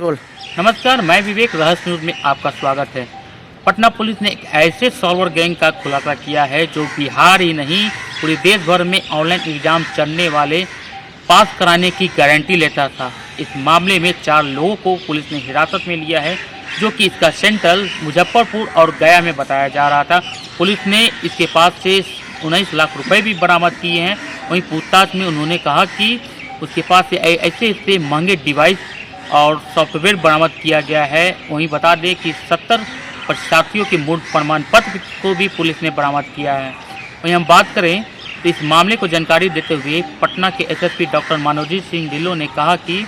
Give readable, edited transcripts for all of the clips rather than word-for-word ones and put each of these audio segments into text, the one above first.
Role. नमस्कार, मैं विवेक, रहस्य न्यूज में आपका स्वागत है। पटना पुलिस ने एक ऐसे सॉल्वर गैंग का खुलासा किया है जो बिहार ही नहीं पूरे देश भर में ऑनलाइन एग्जाम चलने वाले पास कराने की गारंटी लेता था। इस मामले में 4 लोगों को पुलिस ने हिरासत में लिया है, जो कि इसका सेंट्रल मुजफ्फरपुर और गया में बताया जा रहा था। पुलिस ने इसके पास से 19 लाख रुपए भी बरामद किए हैं। वहीं पूछताछ में उन्होंने कहा कि उसके पास से ऐसे महंगे डिवाइस और सॉफ्टवेयर बरामद किया गया है। वहीं बता दें कि 70 परीक्षार्थियों के मूल प्रमाण पत्र को भी पुलिस ने बरामद किया है। वहीं हम बात करें तो इस मामले को जानकारी देते हुए पटना के एसएसपी डॉक्टर मनोजीत सिंह ढिल्लों ने कहा कि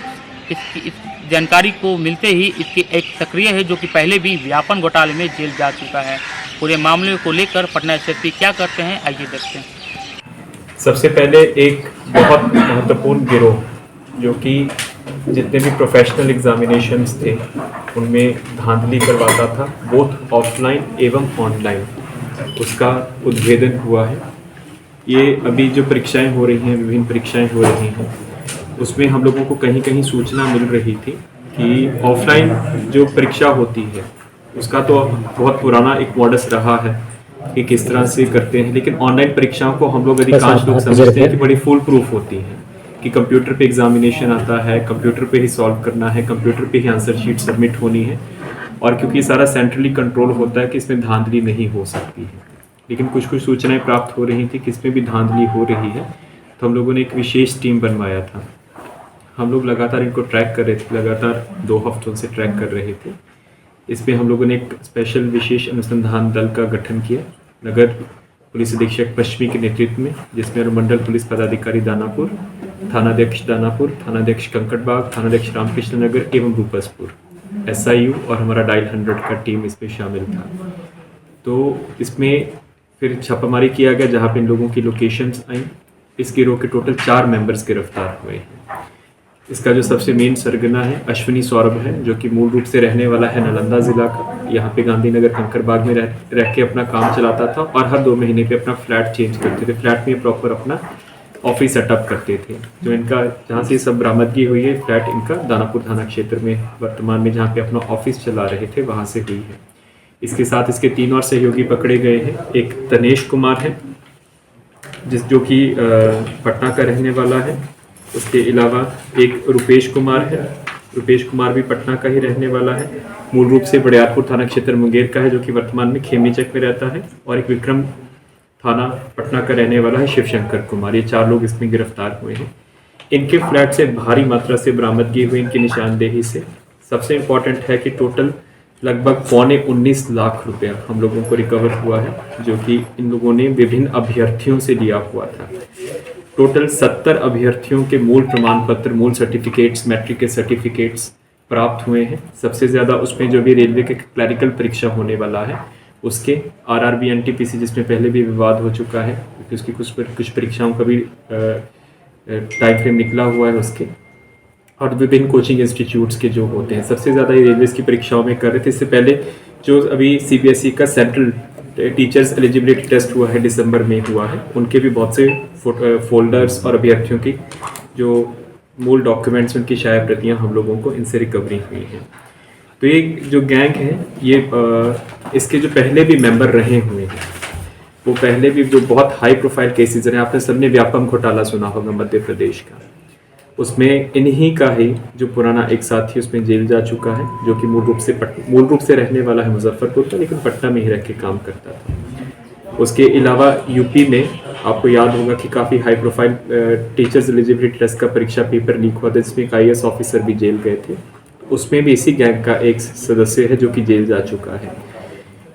इस जानकारी को मिलते ही इसके एक सक्रिय है जो कि पहले भी व्यापम घोटाले में जेल जा चुका है। पूरे मामले को लेकर पटना एसएसपी क्या करते हैं, आइए देखते हैं। सबसे पहले एक बहुत महत्वपूर्ण गिरोह जो कि जितने भी प्रोफेशनल एग्जामिनेशंस थे उनमें धांधली करवाता था, बोथ ऑफलाइन एवं ऑनलाइन, उसका उद्भेदन हुआ है। ये अभी जो परीक्षाएं हो रही हैं, विभिन्न परीक्षाएं हो रही हैं, उसमें हम लोगों को कहीं कहीं सूचना मिल रही थी कि ऑफलाइन जो परीक्षा होती है उसका तो बहुत पुराना एक मॉडस रहा है कि किस तरह से करते हैं, लेकिन ऑनलाइन परीक्षाओं को हम लोग अधिकांश लोग समझते हैं कि बड़ी फुल प्रूफ होती हैं, कि कंप्यूटर पे एग्जामिनेशन आता है, कंप्यूटर पे ही सॉल्व करना है, कंप्यूटर पे ही आंसर शीट सबमिट होनी है, और क्योंकि सारा सेंट्रली कंट्रोल होता है कि इसमें धांधली नहीं हो सकती है। लेकिन कुछ कुछ सूचनाएं प्राप्त हो रही थी कि इसमें भी धांधली हो रही है, तो हम लोगों ने एक विशेष टीम बनवाया था। हम लोग लगातार इनको ट्रैक कर रहे थे, लगातार 2 हफ्तों से ट्रैक कर रहे थे। इसमें हम लोगों ने एक स्पेशल विशेष अनुसंधान दल का गठन किया, नगर पुलिस अधीक्षक पश्चिमी के नेतृत्व में, जिसमें अनुमंडल पुलिस पदाधिकारी दानापुर, थानाध्यक्ष दानापुर, थानाध्यक्ष कंकड़बाग, थानाध्यक्ष रामकृष्ण नगर एवं रूपसपुर, एसआईयू और हमारा डायल 100 का टीम इसमें शामिल था। तो इसमें फिर छापामारी किया गया जहाँ पे इन लोगों की लोकेशंस आई। इस गिरोह के टोटल 4 मेंबर्स गिरफ्तार हुए हैं। इसका जो सबसे मेन सरगना है अश्विनी सौरभ है, जो कि मूल रूप से रहने वाला है नालंदा ज़िला का। यहाँ पे गांधीनगर कंकड़बाग में रह के अपना काम चलाता था और हर 2 महीने पे अपना फ्लैट चेंज करते थे। फ्लैट में प्रॉपर अपना ऑफिस सेटअप करते थे। जो इनका जहाँ से सब बरामदगी हुई है, फ्लैट इनका दानापुर थाना क्षेत्र में वर्तमान में जहाँ पे अपना ऑफिस चला रहे थे वहाँ से हुई है। इसके साथ इसके 3 और सहयोगी पकड़े गए हैं। एक तनेश कुमार है जो कि पटना का रहने वाला है। उसके अलावा एक रुपेश कुमार है। रुपेश कुमार भी पटना का ही रहने वाला है, मूल रूप से बड़ियारपुर थाना क्षेत्र मुंगेर का है, जो कि वर्तमान में खेमीचक में रहता है। और एक विक्रम थाना पटना का रहने वाला है शिवशंकर कुमार। ये 4 लोग इसमें गिरफ्तार हुए हैं। इनके फ्लैट से भारी मात्रा से बरामदगी हुई इनकी निशानदेही से। सबसे इम्पॉर्टेंट है कि टोटल लगभग 19 लाख रुपया हम लोगों को रिकवर हुआ है, जो कि इन लोगों ने विभिन्न अभ्यर्थियों से लिया हुआ था। टोटल 70 अभ्यर्थियों के मूल प्रमाण पत्र, मूल सर्टिफिकेट्स, मैट्रिक के सर्टिफिकेट्स प्राप्त हुए हैं। सबसे ज़्यादा उसमें जो भी रेलवे के क्लरिकल परीक्षा होने वाला है उसके आरआरबी एनटीपीसी, जिसमें पहले भी विवाद हो चुका है क्योंकि उसकी कुछ परीक्षाओं का भी टाइम फ्रेम निकला हुआ है उसके, और विभिन्न कोचिंग इंस्टीट्यूट्स के जो होते हैं सबसे ज़्यादा ये रेलवे की परीक्षाओं में कर रहे थे। इससे पहले जो अभी सीबीएसई का सेंट्रल टीचर्स एलिजिबिलिटी टेस्ट हुआ है, दिसंबर में हुआ है, उनके भी बहुत से फोल्डर्स और अभ्यर्थियों की जो मूल डॉक्यूमेंट्स, उनकी शाया प्रतियाँ हम लोगों को इनसे रिकवरी हुई हैं। तो ये जो गैंग है ये इसके जो पहले भी मेंबर रहे हुए हैं, वो पहले भी जो बहुत हाई प्रोफाइल केसेस हैं, आपने सबने व्यापम घोटाला सुना होगा मध्य प्रदेश का, उसमें इन्हीं का ही जो पुराना एक साथी उसमें जेल जा चुका है, जो कि मूल रूप से रहने वाला है मुजफ्फरपुर का, लेकिन पटना में ही रह के काम करता था। उसके अलावा यूपी में आपको याद होगा कि काफ़ी high profile teachers eligibility test का परीक्षा पेपर लीक हुआ था, जिसमें एक IAS ऑफिसर भी जेल गए थे। उसमें भी इसी गैंग का एक सदस्य है जो कि जेल जा चुका है।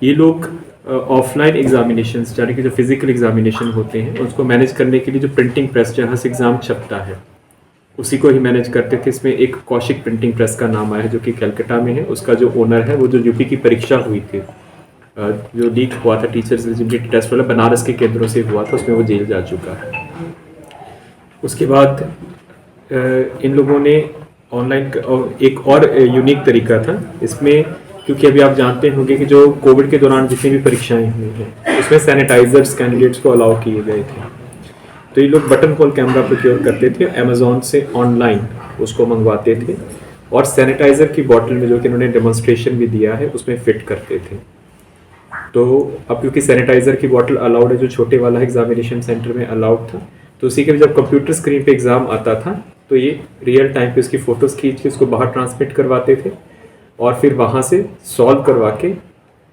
ये लोग ऑफलाइन एग्जामिनेशन, यानी कि जो फिजिकल एग्जामिनेशन होते हैं उसको मैनेज करने के लिए जो प्रिंटिंग प्रेस जहाँ से एग्ज़ाम छपता है उसी को ही मैनेज करते थे। इसमें एक कौशिक प्रिंटिंग प्रेस का नाम आया है, जो कि कलकत्ता में है। उसका जो ओनर है, वो जो यूपी की परीक्षा हुई थी, जो लीक हुआ था टीचर्स एलिजिबिलिटी टेस्ट वाला, बनारस के केंद्रों से हुआ था, उसमें वो जेल जा चुका है। उसके बाद इन लोगों ने ऑनलाइन एक और यूनिक तरीका था इसमें, क्योंकि अभी आप जानते होंगे कि जो कोविड के दौरान जितनी भी परीक्षाएं हुई हैं उसमें सैनिटाइजर्स कैंडिडेट्स को अलाउ किए गए थे। तो ये लोग बटन होल कैमरा प्रोक्योर करते थे, अमेजोन से ऑनलाइन उसको मंगवाते थे और सैनिटाइज़र की बॉटल में, जो कि इन्होंने डेमोन्स्ट्रेशन भी दिया है, उसमें फिट करते थे। तो अब क्योंकि सैनिटाइज़र की बॉटल अलाउड है, जो छोटे वाला एग्जामिनेशन सेंटर में अलाउड था, तो उसी के जब कंप्यूटर स्क्रीन पे एग्ज़ाम आता था तो ये रियल टाइम पे उसकी फ़ोटोज़ खींच के उसको बाहर ट्रांसमिट करवाते थे और फिर वहाँ से सॉल्व करवा के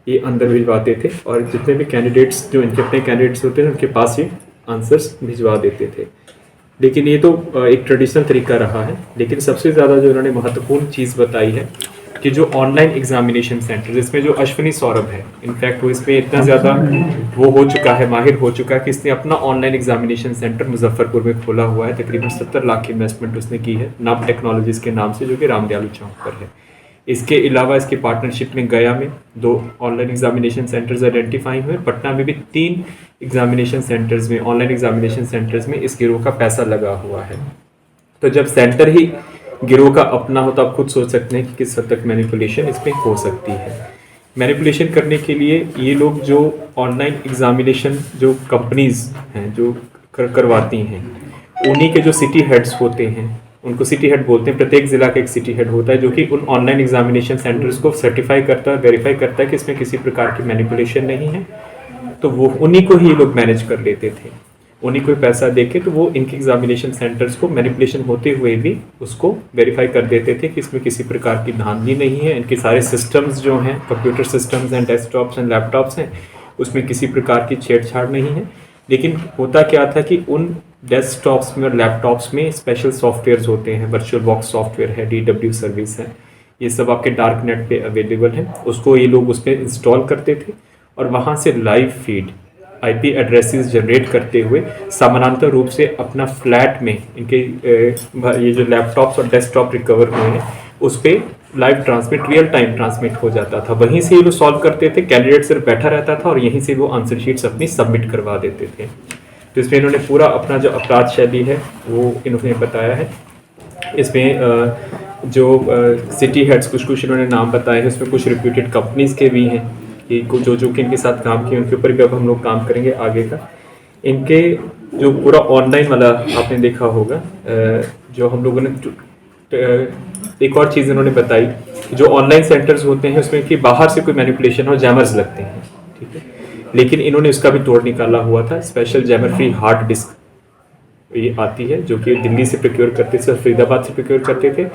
ये अंदर भिजवाते थे, और जितने भी कैंडिडेट्स, जो इनके अपने कैंडिडेट्स होते हैं, उनके पास ये आंसर्स भिजवा देते थे। लेकिन ये तो एक ट्रेडिशनल तरीका रहा है। लेकिन सबसे ज़्यादा जो इन्होंने महत्वपूर्ण चीज़ बताई है कि जो ऑनलाइन एग्जामिनेशन सेंटर, इसमें जो अश्विनी सौरभ है, इनफैक्ट वो इसमें इतना ज़्यादा वो हो चुका है, माहिर हो चुका है कि इसने अपना ऑनलाइन एग्जामिनेशन सेंटर मुजफ्फरपुर में खोला हुआ है। तकरीबन 70 लाख की इन्वेस्टमेंट उसने की है नाब टेक्नोलॉजीज़ के नाम से, जो कि रामदयालु चौक पर है। इसके अलावा इसकी पार्टनरशिप में गया में 2 ऑनलाइन एग्जामिनेशन सेंटर्स आइडेंटिफाई हुए। पटना में भी 3 एग्जामिनेशन सेंटर्स में, ऑनलाइन एग्जामिनेशन सेंटर्स में इस गिरोह का पैसा लगा हुआ है। तो जब सेंटर ही गिरोह का अपना हो तो आप खुद सोच सकते हैं कि किस हद तक मैनिपुलेशन इसमें हो सकती है। मैनिपुलेशन करने के लिए ये लोग जो ऑनलाइन एग्जामिनेशन जो कंपनीज हैं जो करवाती हैं, उन्हीं के जो सिटी हेड्स होते हैं, उनको सिटी हेड बोलते हैं। प्रत्येक ज़िला का एक सिटी हेड होता है जो कि उन ऑनलाइन एग्जामिनेशन सेंटर्स को सर्टिफाई करता है, वेरीफाई करता है कि इसमें किसी प्रकार की मैनिपुलेशन नहीं है। तो वो उन्हीं को ही लोग मैनेज कर लेते थे, उन्हीं को पैसा देके, तो वो इनके एग्जामिनेशन सेंटर्स को मैनिपुलेशन होते हुए भी उसको वेरीफाई कर देते थे कि इसमें किसी प्रकार की धांधली नहीं है। इनके सारे सिस्टम्स जो हैं, कंप्यूटर सिस्टम्स हैं, डेस्कटॉप्स हैं, लैपटॉप्स हैं, उसमें किसी प्रकार की छेड़छाड़ नहीं है। लेकिन होता क्या था कि उन डेस्कटॉप्स में और लैपटॉप्स में स्पेशल सॉफ्टवेयर्स होते हैं, वर्चुअल बॉक्स सॉफ्टवेयर है, DW सर्विस है, ये सब आपके डार्क नेट पे अवेलेबल है। उसको ये लोग उस पर इंस्टॉल करते थे और वहाँ से live feed IP addresses generate करते हुए समानांतर रूप से अपना फ्लैट में इनके ये जो लैपटॉप्स और डेस्कटॉप रिकवर हुए हैं उस पर live transmit, real time transmit हो जाता था। वहीं से ये लोग सॉल्व करते थे, कैंडिडेट सिर्फ बैठा रहता था और यहीं से वो आंसर शीट्स अपनी सबमिट करवा देते थे। तो इसमें इन्होंने पूरा अपना जो अपराध शैली है वो इन्होंने बताया है। इसमें जो सिटी हेड्स कुछ इन्होंने नाम बताए हैं, उसमें कुछ रिप्यूटेड कंपनीज़ के भी हैं कि जो कि इनके साथ काम किए, उनके ऊपर भी अब हम लोग काम करेंगे आगे का। इनके जो पूरा ऑनलाइन वाला आपने देखा होगा, जो हम लोगों ने एक और चीज़ इन्होंने बताई, जो ऑनलाइन सेंटर्स होते हैं उसमें कि बाहर से कोई मैनिपुलेशन और जैमर्स लगते हैं, ठीक है, लेकिन इन्होंने उसका भी तोड़ निकाला हुआ था। Special jammer free hard disk ये आती है जो कि दिल्ली से प्रोक्योर करते थे, फरीदाबाद से प्रोक्योर करते थे,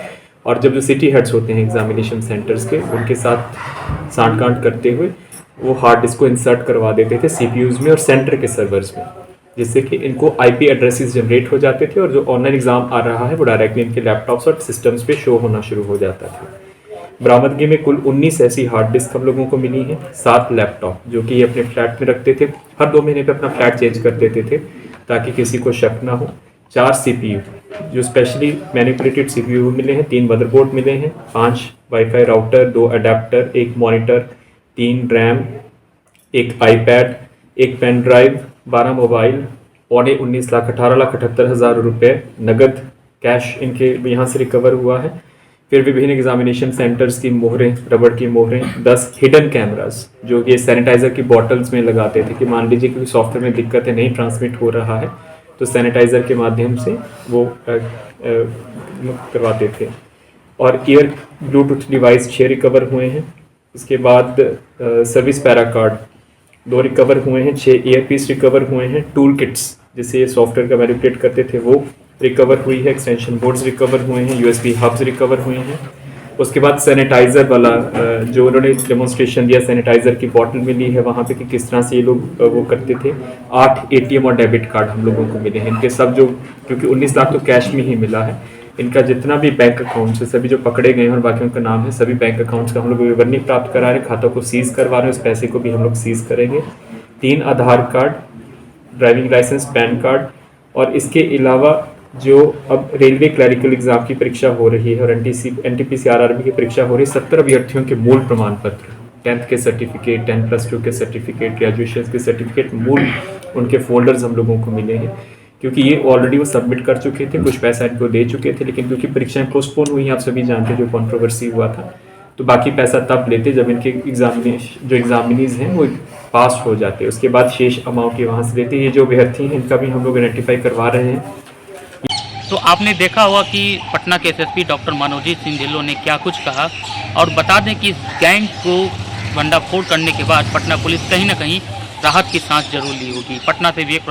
और जब जो सिटी हेड्स होते हैं एग्जामिनेशन सेंटर्स के, उनके साथ सांठ-गांठ करते हुए वो हार्ड डिस्क को इंसर्ट करवा देते थे CPUs में और सेंटर के सर्वर्स में, जिससे कि इनको IP एड्रेसेस जनरेट हो जाते थे और जो ऑनलाइन एग्जाम आ रहा है वो डायरेक्टली इनके लैपटॉप्स और सिस्टम्स पे शो होना शुरू हो जाता था। बरामदगी में कुल 19 ऐसी हार्ड डिस्क हम लोगों को मिली हैं, 7 लैपटॉप जो कि ये अपने फ्लैट में रखते थे, हर 2 महीने पे अपना फ्लैट चेंज कर देते थे ताकि किसी को शक ना हो। 4 CPU जो स्पेशली मैनिपुलेटेड CPU मिले हैं, 3 मदरबोर्ड मिले हैं, 5 wifi router, 2 adapter, 1 monitor, 3 RAM, 1 iPad, 1 pen drive, 12 mobile, पौने 18,78,000 रुपये नगद कैश इनके यहाँ से रिकवर हुआ है। फिर विभिन्न एग्जामिनेशन सेंटर्स की मोहरें, रबड़ की मोहरें, 10 हिडन कैमरास जो कि सैनिटाइज़र की बॉटल्स में लगाते थे कि मान लीजिए कि सॉफ्टवेयर में दिक्कत है, नहीं ट्रांसमिट हो रहा है, तो सैनिटाइज़र के माध्यम से वो करवाते थे। और ईयर ब्लूटूथ डिवाइस 6 रिकवर हुए हैं। इसके बाद सर्विस पैरा कार्ड 2 रिकवर हुए हैं, 6 ईयरपीस रिकवर हुए हैं, टूल किट्स जिससे ये सॉफ्टवेयर का मैनिपुलेट करते थे वो रिकवर हुई है, एक्सटेंशन बोर्ड्स रिकवर हुए हैं, USB हब्स रिकवर हुए हैं। उसके बाद सैनिटाइज़र वाला जो उन्होंने डेमोन्स्ट्रेशन दिया, सैनिटाइज़र की बॉटल मिली है वहाँ पे कि किस तरह से ये लोग वो करते थे। 8 ATM और डेबिट कार्ड हम लोगों को मिले हैं इनके सब, जो क्योंकि 19 लाख तो कैश में ही मिला है। इनका जितना भी बैंक अकाउंट्स है सभी जो पकड़े गए हैं और बाकी उनका नाम है, सभी बैंक अकाउंट्स का हम लोग विवरणी प्राप्त करा रहे हैं, खातों को सीज़ करवा रहे हैं, उस पैसे को भी हम लोग सीज़ करेंगे। 3 Aadhaar card, driving licence, PAN card, और इसके अलावा जो अब रेलवे क्लरिकल एग्जाम की परीक्षा हो रही है और NTPC RRB की परीक्षा हो रही है, 70 अभ्यर्थियों के मूल प्रमाण पत्र, 10th के सर्टिफिकेट, 10+2 के सर्टिफिकेट, ग्रेजुएशन के सर्टिफिकेट, मूल उनके फोल्डर्स हम लोगों को मिले हैं, क्योंकि ये ऑलरेडी वो सबमिट कर चुके थे, कुछ पैसा इनको दे चुके थे, लेकिन क्योंकि परीक्षाएं पोस्टपोन हुई, आप सभी जानते हैं जो कंट्रोवर्सी हुआ था, तो बाकी पैसा तब लेते जब इनके एग्जामिनीज हैं वो पास हो जाते, उसके बाद शेष अमाउंट ये वहाँ से लेते। ये जो अभ्यर्थी हैं इनका भी हम लोग आइडेंटिफाई करवा रहे हैं। तो आपने देखा होगा कि पटना के एसएसपी डॉक्टर मनोजीत सिंह ढिल्लों ने क्या कुछ कहा। और बता दें कि इस गैंग को भंडाफोड़ करने के बाद पटना पुलिस कहीं ना कहीं राहत की सांस जरूर ली होगी। पटना से विवेक